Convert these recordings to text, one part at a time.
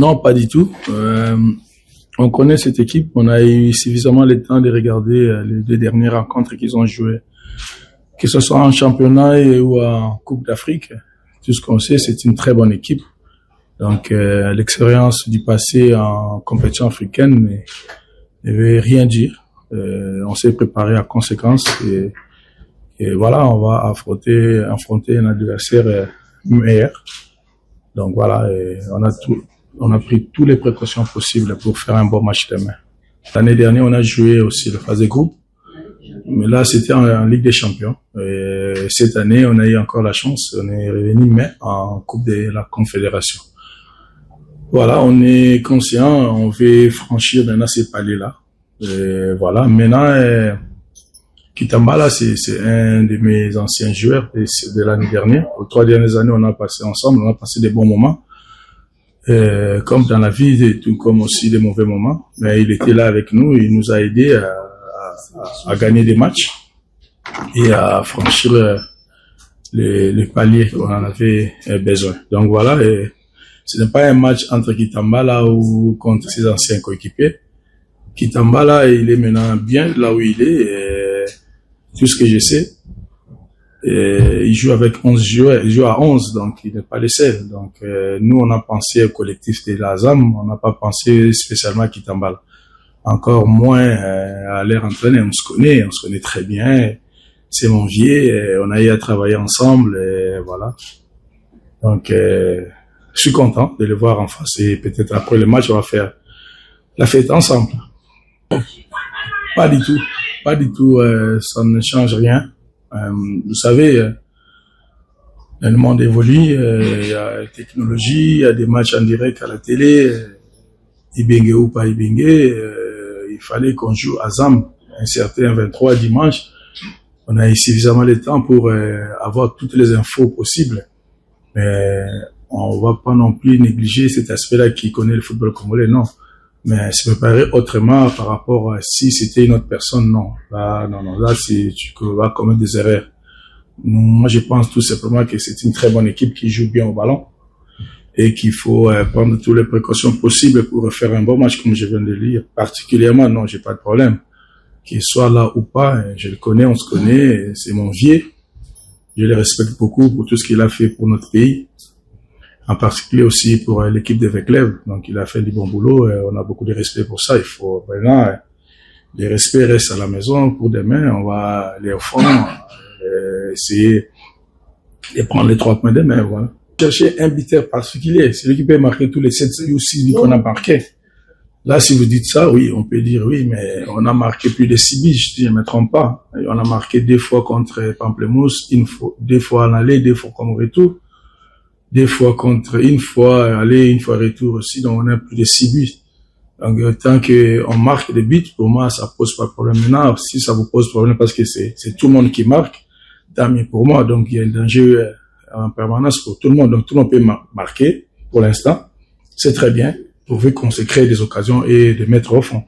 Non, pas du tout. On connaît cette équipe. On a eu suffisamment le temps de regarder les deux dernières rencontres qu'ils ont jouées, que ce soit en championnat ou en Coupe d'Afrique. Tout ce qu'on sait, c'est une très bonne équipe. Donc, l'expérience du passé en compétition africaine ne veut rien dire. On s'est préparé à conséquence et voilà, on va affronter un adversaire meilleur. Donc voilà, on a pris toutes les précautions possibles pour faire un bon match demain. L'année dernière, on a joué aussi la phase de groupe, mais là, c'était en Ligue des Champions. Et cette année, on a eu encore la chance, on est revenu mais en Coupe de la Confédération. Voilà, on est conscient, on veut franchir maintenant ces paliers-là. Et voilà, maintenant, Kitambala, c'est un de mes anciens joueurs de l'année dernière. Aux 3 dernières années, on a passé ensemble, on a passé des bons moments. Comme dans la vie, tout comme aussi des mauvais moments. Mais il était là avec nous, il nous a aidés à gagner des matchs et à franchir les paliers qu'on en avait besoin. Donc voilà, ce n'est pas un match entre Kitambala ou contre ses anciens coéquipiers. Kitambala, il est maintenant bien là où il est. Tout ce que je sais, il joue avec 11 joueurs, il joue à 11, donc il n'est pas le seul. Donc nous, on a pensé au collectif de l'Azam, on n'a pas pensé spécialement à Kitambala. Encore moins à l'air entraîné, on se connaît très bien. C'est mon vieux, on a eu à travailler ensemble, et voilà. Donc je suis content de le voir en face et peut-être après le match, on va faire la fête ensemble. Pas du tout. Pas du tout, ça ne change rien. Vous savez, le monde évolue, il y a la technologie, il y a des matchs en direct à la télé, Ibenge ou pas Ibenge, il fallait qu'on joue à Zam, un certain 23 dimanche. On a eu suffisamment de temps pour avoir toutes les infos possibles. Mais on va pas non plus négliger cet aspect-là qui connaît le football congolais, non. Mais se préparer autrement par rapport à si c'était une autre personne, non. Là, non, là, tu vas commettre des erreurs. Moi, je pense tout simplement que c'est une très bonne équipe qui joue bien au ballon et qu'il faut prendre toutes les précautions possibles pour faire un bon match, comme je viens de le dire. Particulièrement, non, j'ai pas de problème. Qu'il soit là ou pas, je le connais, on se connaît, c'est mon vieux. Je le respecte beaucoup pour tout ce qu'il a fait pour notre pays. En particulier aussi pour l'équipe de Veclev. Donc, il a fait du bon boulot. On a beaucoup de respect pour ça. Il faut vraiment, les respects restent à la maison. Pour demain, on va aller au fond, essayer de prendre les 3 points demain. Voilà. Chercher un buteur particulier. C'est lui qui peut marquer tous les 7 ou 6 buts qu'on a marqués. Là, si vous dites ça, oui, on peut dire oui, mais on a marqué plus de 6 buts, si je ne me trompe pas. Et on a marqué 2 fois contre Pamplemousse, 2 fois en aller, 2 fois comme retour. 2 fois contre, 1 fois aller, 1 fois retour aussi, donc on a plus de 6 buts. Donc, tant que on marque des buts, pour moi, ça pose pas de problème. Maintenant, si ça vous pose problème parce que c'est tout le monde qui marque, tant mieux pour moi. Donc, il y a un danger en permanence pour tout le monde. Donc, tout le monde peut marquer, pour l'instant. C'est très bien, pourvu qu'on se crée des occasions et de mettre au fond.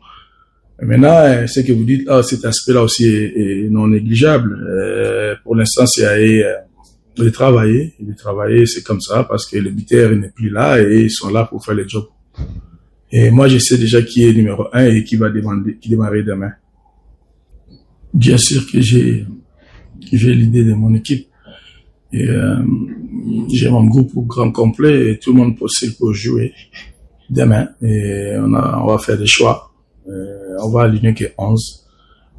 Et maintenant, ce que vous dites, cet aspect-là aussi est non négligeable. Pour l'instant, c'est de travailler, c'est comme ça, parce que le buteur n'est plus là et ils sont là pour faire le job. Et moi, je sais déjà qui est numéro 1 et qui démarrer demain. Bien sûr que j'ai l'idée de mon équipe. Et j'ai mon groupe au grand complet et tout le monde possible pour jouer demain. Et on va faire des choix. On va aligner que 11.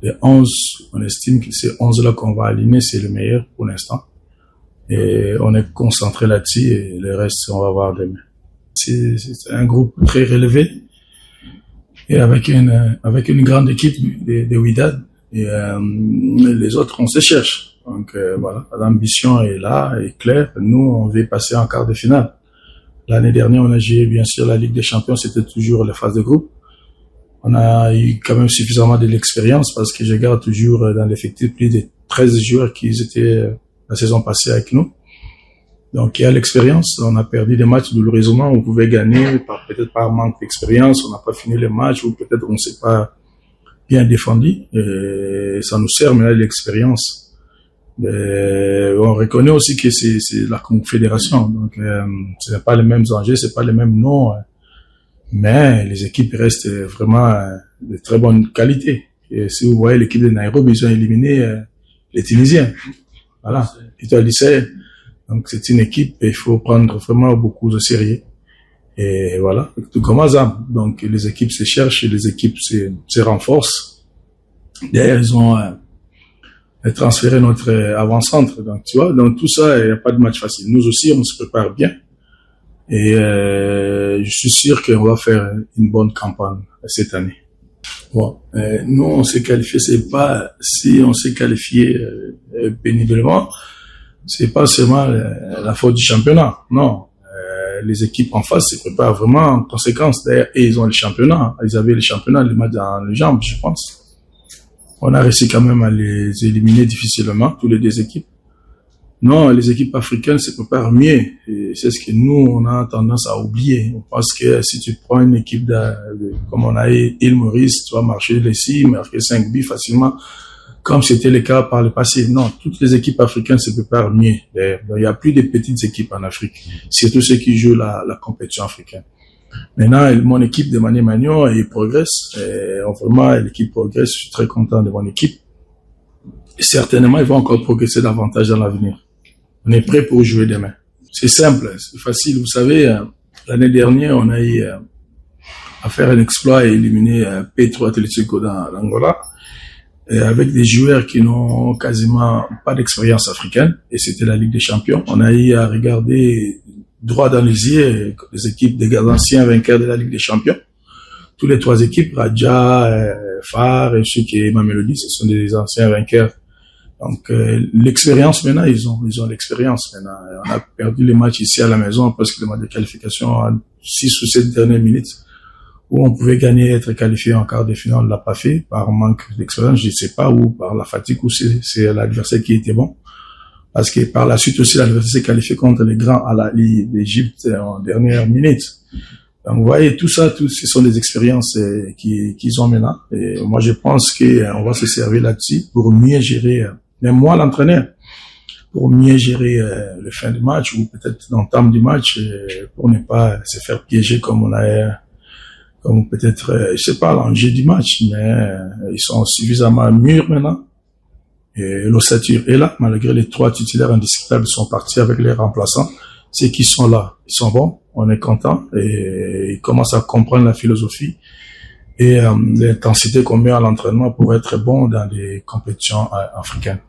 Les 11, on estime que ces 11-là qu'on va aligner, c'est le meilleur pour l'instant. Et on est concentré là-dessus et le reste, on va voir demain. C'est un groupe très relevé et avec une grande équipe de Wydad et les autres, on se cherche. Donc voilà, l'ambition est là, est claire. Nous, on veut passer en quart de finale. L'année dernière, on a joué bien sûr la Ligue des Champions, c'était toujours la phase de groupe. On a eu quand même suffisamment de l'expérience parce que je garde toujours dans l'effectif plus de 13 joueurs qui étaient la saison passée avec nous. Donc, il y a l'expérience. On a perdu des matchs douloureusement. On pouvait gagner peut-être par manque d'expérience. On n'a pas fini les matchs ou peut-être on ne s'est pas bien défendu. Et ça nous sert maintenant l'expérience. On reconnaît aussi que c'est la confédération. Donc, ce n'est pas les mêmes enjeux, c'est pas les mêmes noms. Mais les équipes restent vraiment de très bonne qualité. Et si vous voyez l'équipe de Nairobi, ils ont éliminé les Tunisiens. Voilà. Ils ont lycée. Donc c'est une équipe et il faut prendre vraiment beaucoup de sérieux. Et voilà. Tout comme Azam. Donc les équipes se cherchent, les équipes se renforcent. D'ailleurs, ils ont transféré notre avant-centre. Donc tu vois, dans tout ça, il n'y a pas de match facile. Nous aussi, on se prépare bien. Et je suis sûr qu'on va faire une bonne campagne cette année. Bon, nous, on s'est qualifié, c'est pas si on s'est qualifié péniblement, c'est pas seulement la faute du championnat. Non, les équipes en face se préparent vraiment en conséquence. D'ailleurs, et ils ont le championnat. Ils avaient le championnat, les matchs dans les jambes, je pense. On a réussi quand même à les éliminer difficilement, tous les deux équipes. Non, les équipes africaines se préparent mieux. Et c'est ce que nous, on a tendance à oublier. On pense que si tu prends une équipe comme on a eu Île Maurice, tu vas marcher ici, marquer 5 buts facilement, comme c'était le cas par le passé. Non, toutes les équipes africaines se préparent mieux. Il n'y a plus de petites équipes en Afrique, surtout ceux qui jouent la compétition africaine. Maintenant, mon équipe de Mané Magnon, il progresse. Et vraiment, l'équipe progresse. Je suis très content de mon équipe. Et certainement, ils vont encore progresser davantage dans l'avenir. On est prêt pour jouer demain. C'est simple, c'est facile. Vous savez, l'année dernière, on a eu à faire un exploit et éliminer Petro Atlético dans l'Angola, avec des joueurs qui n'ont quasiment pas d'expérience africaine, et c'était la Ligue des Champions. On a eu à regarder droit dans les yeux les équipes des anciens vainqueurs de la Ligue des Champions. Tous les 3 équipes, Raja, Phare et ceux qui est Mamelodi, ce sont des anciens vainqueurs. Donc l'expérience maintenant, ils ont l'expérience maintenant. On a perdu les matchs ici à la maison parce que le match de qualification en 6 ou 7 dernières minutes où on pouvait gagner et être qualifié en quart de finale, on ne l'a pas fait par manque d'expérience, je ne sais pas, ou par la fatigue, ou c'est l'adversaire qui était bon. Parce que par la suite aussi, l'adversaire s'est qualifié contre les grands à l'Égypte en dernière minute. Donc vous voyez, tout ça, ce sont des expériences qu'ils ont maintenant. Et moi, je pense qu'on va se servir là-dessus pour mieux gérer, même moi, l'entraîneur, pour mieux gérer le fin du match ou peut-être l'entame du match, pour ne pas se faire piéger comme on a, comme peut-être, je sais pas, l'enjeu du match, mais ils sont suffisamment mûrs maintenant. Et l'ossature est là, malgré les 3 titulaires indiscutables sont partis avec les remplaçants. Ceux qui sont là, ils sont bons, on est content et ils commencent à comprendre la philosophie et l'intensité qu'on met à l'entraînement pour être bon dans les compétitions africaines.